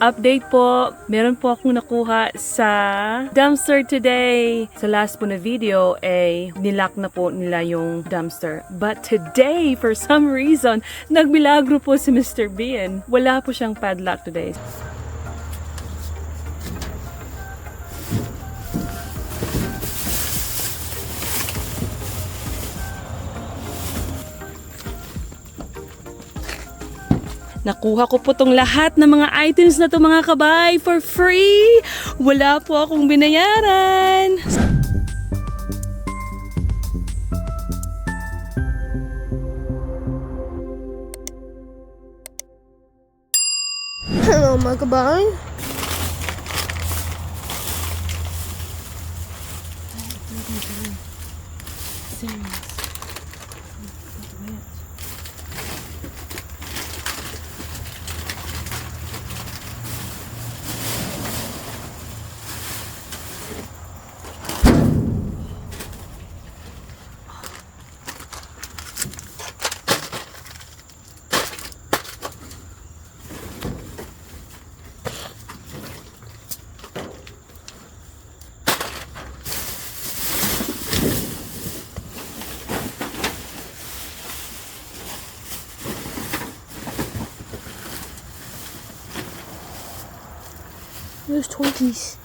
Update po, meron po akong nakuha sa dumpster today. Sa last po na video, nilock na po nila yung dumpster. But today, for some reason, nagmilagro po si Mr. Bean. Wala po siyang padlock today. Nakuha ko po tong lahat ng mga items na to mga kabay for free. Wala po akong binayaran. Hello mga kabay. There's Twinkies.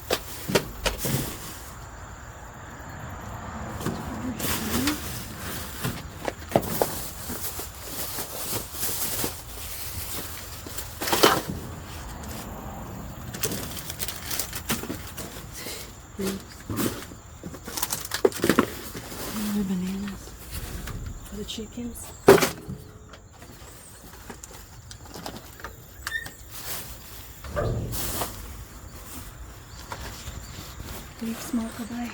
Bananas for the chickens. Grapes mga kabay.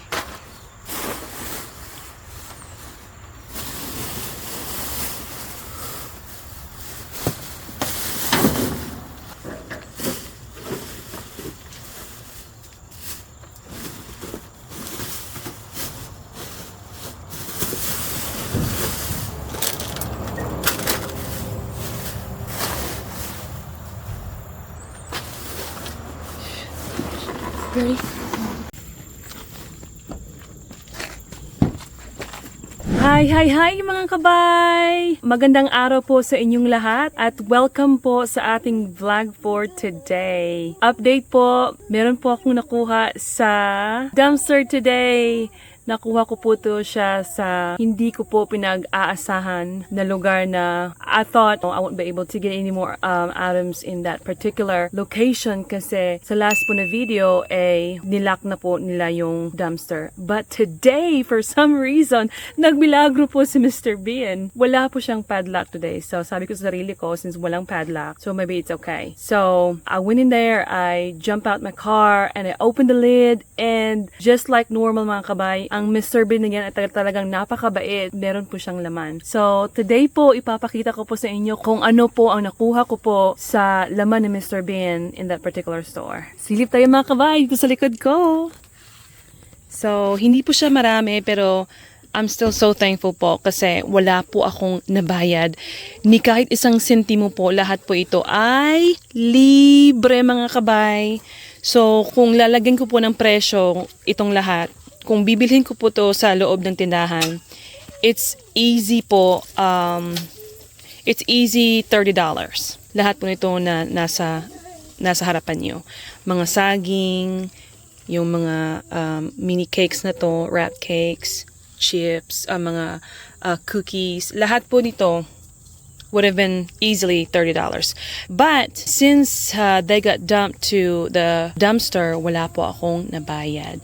Ready? Hi mga kabay! Magandang araw po sa inyong lahat at welcome po sa ating vlog for today. Update po, meron po akong nakuha sa dumpster today. Nakuha ko po to siya sa hindi ko po pinag-aasahan na lugar na I thought I won't be able to get any more items in that particular location kasi sa last po na video nilock na po nila yung dumpster. But today, for some reason, nagmilagro po si Mr. Bean. Wala po siyang padlock today. So sabi ko sa sarili ko, since walang padlock, so maybe it's okay. So I went in there, I jumped out my car, and I opened the lid, and just like normal mga kabay, ang Mr. Bean na yan ay talagang napakabait. Meron po siyang laman. So, today po, ipapakita ko po sa inyo kung ano po ang nakuha ko po sa laman ni Mr. Bean in that particular store. Silip tayo mga kabay dito sa likod ko. So, hindi po siya marami pero I'm still so thankful po kasi wala po akong nabayad. Ni kahit isang sentimo po, lahat po ito ay libre mga kabay. So, kung lalagyan ko po ng presyo itong lahat, kung bibilhin ko po to sa loob ng tindahan, it's easy po, it's easy $30. Lahat po nito na nasa harapan nyo. Mga saging, yung mga mini cakes na to, wrap cakes, chips, mga cookies, lahat po nito would have been easily $30. But since they got dumped to the dumpster, wala po akong nabayad.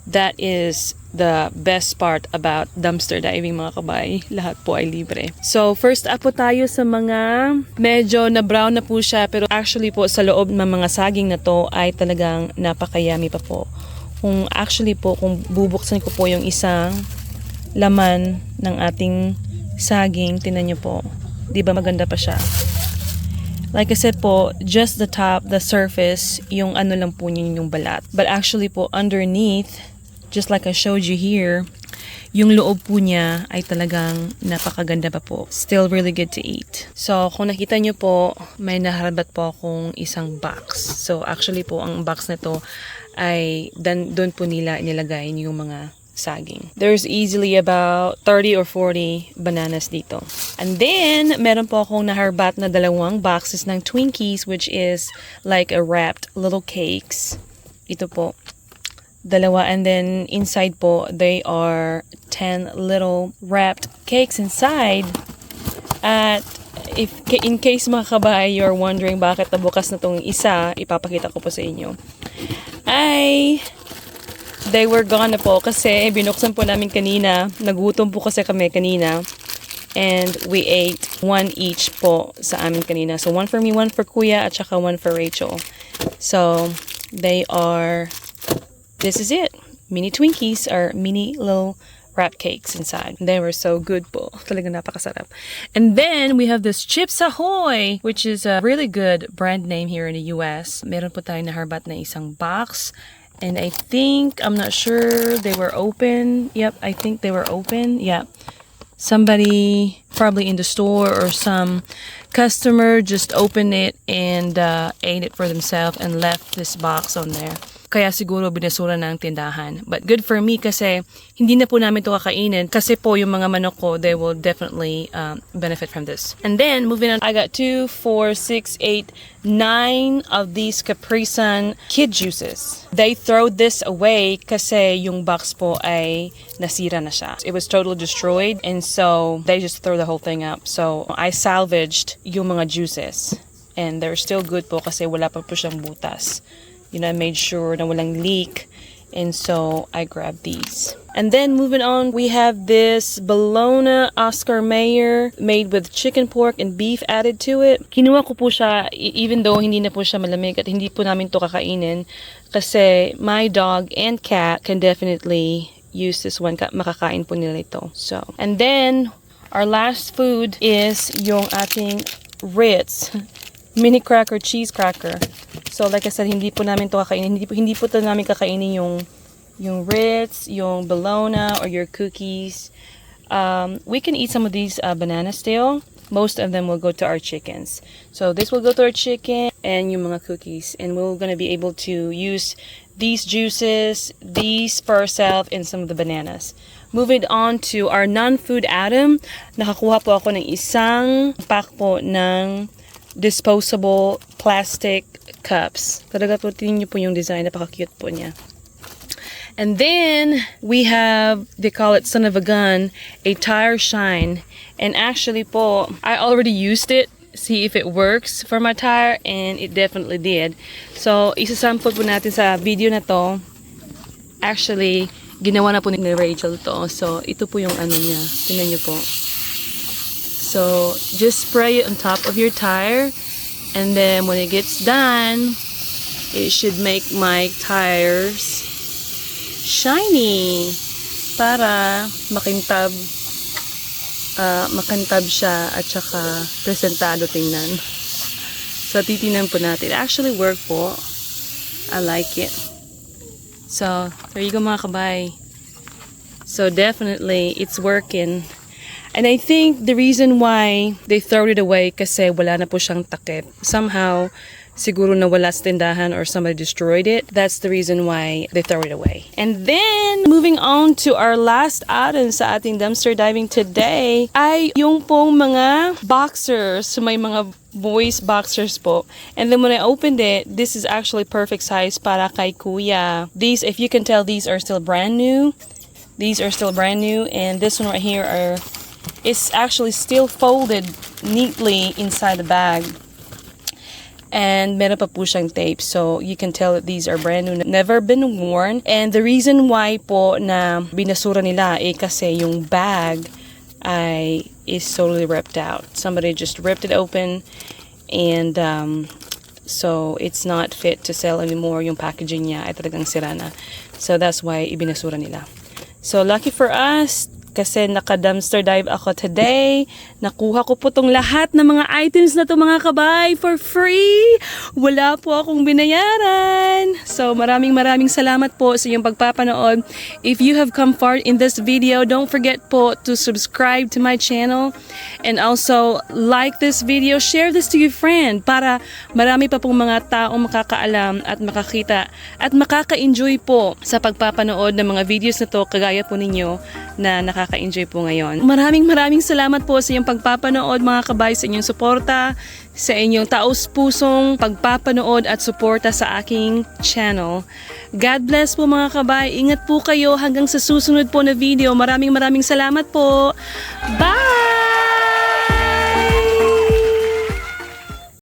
That is the best part about dumpster diving mga kabay. Lahat po ay libre. So, first up po tayo sa mga medyo na brown na po siya. Pero actually po sa loob ng mga saging na to ay talagang napakayami pa po. Kung actually po, kung bubuksan ko po yung isang laman ng ating saging, tinan nyo po. Di ba maganda pa siya? Like I said po, just the top, the surface, yung ano lang po yun yung balat. But actually po, underneath, just like I showed you here, Yung loob po niya ay talagang napakaganda pa po. Still really good to eat. So, kung nakita nyo po, may naharabat po akong isang box. So, actually po, ang box na to ay doon po nila inilagay yung mga saging. There's easily about 30 or 40 bananas dito. And then, meron po akong naharbat na 2 boxes ng Twinkies, which is like a wrapped little cakes. Ito po. 2, and then inside po, they are 10 little wrapped cakes inside. At if in case mga kabay, you're wondering bakit nabukas na tong isa, ipapakita ko po sa inyo. Ay, they were gone na po kasi binuksan po namin kanina. Nagutom po kasi kami kanina. And we ate 1 each po sa amin kanina. So 1 for me, 1 for Kuya, at saka 1 for Rachel. So, they are... This is it. Mini Twinkies or mini little wrap cakes inside. They were so good po. Talagang napakasarap. And then we have this Chips Ahoy, which is a really good brand name here in the US. Meron po tayong naharbat na isang box. And I think, I'm not sure, they were open. Yep, I think they were open. Yeah. Somebody probably in the store or some customer just opened it and ate it for themselves and left this box on there. Kaya siguro binasura ng tindahan. But good for me kasi hindi na po namin ito kakainin kasi po yung mga manok ko, they will definitely benefit from this. And then, moving on, I got 2, 4, 6, 8, 9 of these Capri Sun kid juices. They throw this away kasi yung box po ay nasira na siya. It was totally destroyed and so they just throw the whole thing up. So, I salvaged yung mga juices and they're still good po kasi wala pa po siyang butas. You know, I made sure na walang leak. And so, I grabbed these. And then, moving on, we have this Bologna Oscar Mayer made with chicken, pork, and beef added to it. Kinuha ko po siya, even though hindi na po siya malamig at hindi po namin to kakainin. Kasi my dog and cat can definitely use this one. Makakain po nila ito. So, and then, our last food is yung ating Ritz mini cracker, cheese cracker. So, like I said, hindi po namin to kakainin. Hindi po to namin kakainin yung Ritz, yung Bologna, or your cookies. We can eat some of these bananas still. Most of them will go to our chickens. So, this will go to our chicken and yung mga cookies. And we're gonna be able to use these juices, these for ourselves, and some of the bananas. Moving on to our non-food item, nakakuha po ako ng isang pack po ng disposable plastic cups. Talaga po, tingnan niyo po yung design. Napaka-cute po niya. And then, we have, they call it son of a gun, a tire shine. And actually po, I already used it. See if it works for my tire. And it definitely did. So, isasample po natin sa video na to. Actually, ginawa na po ni Rachel to. So, ito po yung ano niya. Tingnan niyo po. So, just spray it on top of your tire. And then, when it gets done, it should make my tires shiny. Para makintab siya at saka presentado tingnan. So, titingnan po natin. It actually worked po. I like it. So, there you go mga kabay. So, definitely, it's working. And I think the reason why they throw it away kasi wala na po siyang takip. Somehow, siguro nawala sa tindahan or somebody destroyed it. That's the reason why they throw it away. And then, moving on to our last item sa ating dumpster diving today ay yung pong mga boxers. So, may mga boys boxers po. And then when I opened it, this is actually perfect size para kay Kuya. These, if you can tell, these are still brand new. These are still brand new. And this one right here is actually still folded neatly inside the bag. And meron pa po siyang tape. So, you can tell that these are brand new, never been worn. And the reason why po na binasura nila kasi yung bag is totally ripped out. Somebody just ripped it open and so it's not fit to sell anymore. Yung packaging niya ay talagang sira na. So, that's why ibinasura nila. So, lucky for us, kasi naka-dumpster dive ako today. Nakuha ko po tong lahat ng mga items na to mga kabay for free. Wala po akong binayaran. So maraming salamat po sa inyong pagpapanood. If you have come far in this video, don't forget po to subscribe to my channel and also like this video, share this to your friend para marami pa pong mga taong makakaalam at makakita at makaka-enjoy po sa pagpapanood ng mga videos na to kagaya po ninyo na nakaka-enjoy po ngayon. Maraming salamat po sa inyong pagpapanood mga kabay, sa inyong suporta, sa inyong taos-pusong pagpapanood at suporta sa aking channel. God bless po mga kabay. Ingat po kayo hanggang sa susunod po na video. Maraming salamat po. Bye!